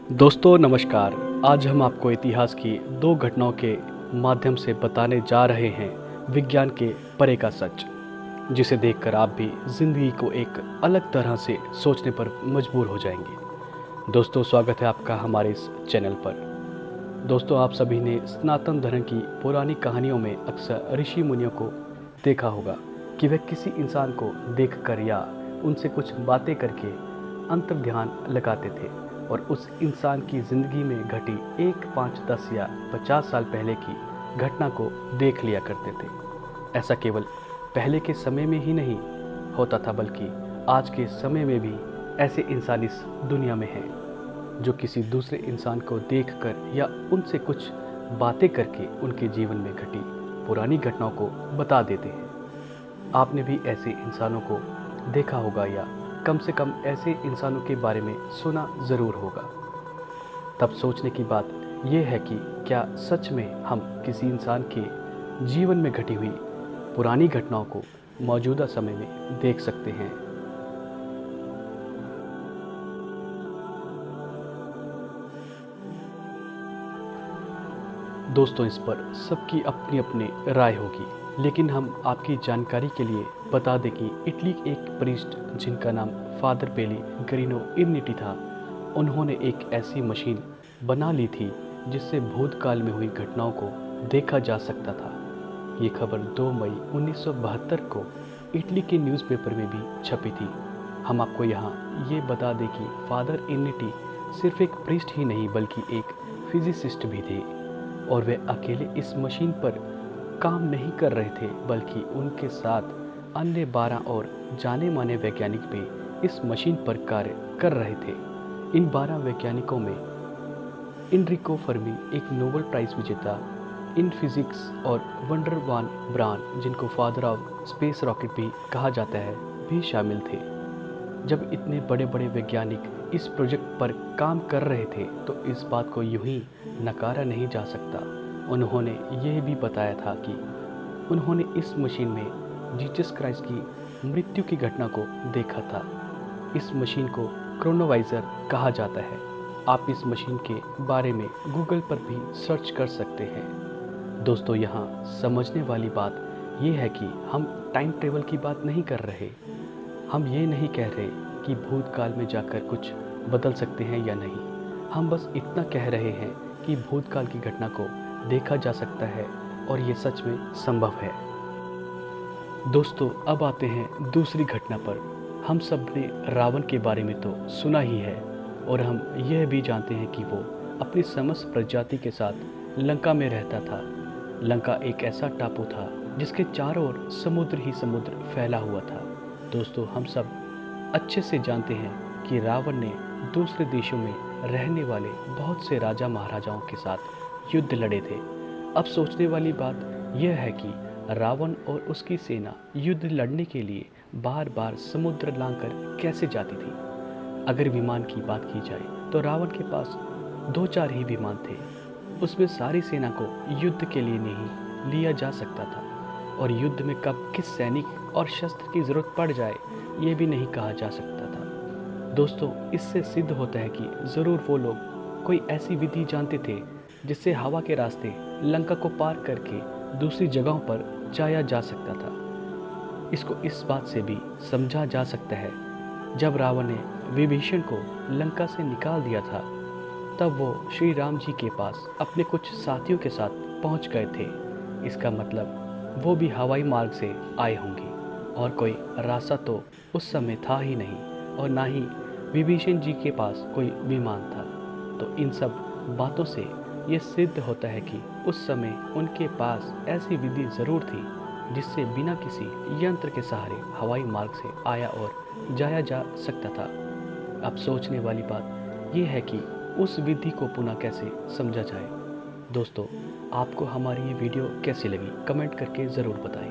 दोस्तों नमस्कार। आज हम आपको इतिहास की दो घटनाओं के माध्यम से बताने जा रहे हैं विज्ञान के परे का सच, जिसे देखकर आप भी ज़िंदगी को एक अलग तरह से सोचने पर मजबूर हो जाएंगे। दोस्तों स्वागत है आपका हमारे इस चैनल पर। दोस्तों आप सभी ने सनातन धर्म की पुरानी कहानियों में अक्सर ऋषि मुनियों को देखा होगा कि वे किसी इंसान को देखकर या उनसे कुछ बातें करके अंतर्ध्यान लगाते थे और उस इंसान की ज़िंदगी में घटी 1, 5, 10 या 50 साल पहले की घटना को देख लिया करते थे। ऐसा केवल पहले के समय में ही नहीं होता था, बल्कि आज के समय में भी ऐसे इंसान इस दुनिया में हैं जो किसी दूसरे इंसान को देखकर या उनसे कुछ बातें करके उनके जीवन में घटी पुरानी घटनाओं को बता देते हैं। आपने भी ऐसे इंसानों को देखा होगा या कम से कम ऐसे इंसानों के बारे में सुना ज़रूर होगा। तब सोचने की बात यह है कि क्या सच में हम किसी इंसान के जीवन में घटी हुई पुरानी घटनाओं को मौजूदा समय में देख सकते हैं। दोस्तों इस पर सबकी अपनी अपनी राय होगी, लेकिन हम आपकी जानकारी के लिए बता दें कि इटली के एक प्रीस्ट जिनका नाम फादर पेलेग्रिनो इर्निटी था, उन्होंने एक ऐसी मशीन बना ली थी जिससे भूतकाल में हुई घटनाओं को देखा जा सकता था। ये खबर 2 मई 1972 को इटली के न्यूज़पेपर में भी छपी थी। हम आपको यहाँ ये बता दें कि फादर इर्निटी सिर्फ एक प्रीस्ट ही नहीं बल्कि एक फिजिसिस्ट भी थे और वे अकेले इस मशीन पर काम नहीं कर रहे थे, बल्कि उनके साथ अन्य 12 और जाने माने वैज्ञानिक भी इस मशीन पर कार्य कर रहे थे। इन 12 वैज्ञानिकों में एनरिको फर्मी, एक नोबेल प्राइज़ विजेता इन फिजिक्स, और वंडर वान ब्रान, जिनको फादर ऑफ स्पेस रॉकेट भी कहा जाता है, भी शामिल थे। जब इतने बड़े बड़े वैज्ञानिक इस प्रोजेक्ट पर काम कर रहे थे तो इस बात को यूं ही नकारा नहीं जा सकता। उन्होंने यह भी बताया था कि उन्होंने इस मशीन में जीसस क्राइस्ट की मृत्यु की घटना को देखा था। इस मशीन को क्रोनोवाइज़र कहा जाता है। आप इस मशीन के बारे में गूगल पर भी सर्च कर सकते हैं। दोस्तों यहाँ समझने वाली बात यह है कि हम टाइम ट्रेवल की बात नहीं कर रहे। हम ये नहीं कह रहे कि भूतकाल में जाकर कुछ बदल सकते हैं या नहीं। हम बस इतना कह रहे हैं कि भूतकाल की घटना को देखा जा सकता है और ये सच में संभव है। दोस्तों अब आते हैं दूसरी घटना पर। हम सब ने रावण के बारे में तो सुना ही है और हम यह भी जानते हैं कि वो अपनी समस्त प्रजाति के साथ लंका में रहता था। लंका एक ऐसा टापू था जिसके चारों ओर समुद्र ही समुद्र फैला हुआ था। दोस्तों हम सब अच्छे से जानते हैं कि रावण ने दूसरे देशों में रहने वाले बहुत से राजा महाराजाओं के साथ युद्ध लड़े थे। अब सोचने वाली बात यह है कि रावण और उसकी सेना युद्ध लड़ने के लिए बार बार समुद्र लांघकर कैसे जाती थी। अगर विमान की बात की जाए तो रावण के पास 2-4 ही विमान थे। उसमें सारी सेना को युद्ध के लिए नहीं लिया जा सकता था और युद्ध में कब किस सैनिक और शस्त्र की ज़रूरत पड़ जाए ये भी नहीं कहा जा सकता था। दोस्तों इससे सिद्ध होता है कि ज़रूर वो लोग कोई ऐसी विधि जानते थे जिससे हवा के रास्ते लंका को पार करके दूसरी जगहों पर जाया जा सकता था। इसको इस बात से भी समझा जा सकता है, जब रावण ने विभीषण को लंका से निकाल दिया था तब वो श्री राम जी के पास अपने कुछ साथियों के साथ पहुंच गए थे। इसका मतलब वो भी हवाई मार्ग से आए होंगे और कोई रास्ता तो उस समय था ही नहीं और ना ही विभीषण जी के पास कोई विमान था। तो इन सब बातों से ये सिद्ध होता है कि उस समय उनके पास ऐसी विधि ज़रूर थी जिससे बिना किसी यंत्र के सहारे हवाई मार्ग से आया और जाया जा सकता था। अब सोचने वाली बात यह है कि उस विधि को पुनः कैसे समझा जाए। दोस्तों आपको हमारी ये वीडियो कैसी लगी कमेंट करके ज़रूर बताएं।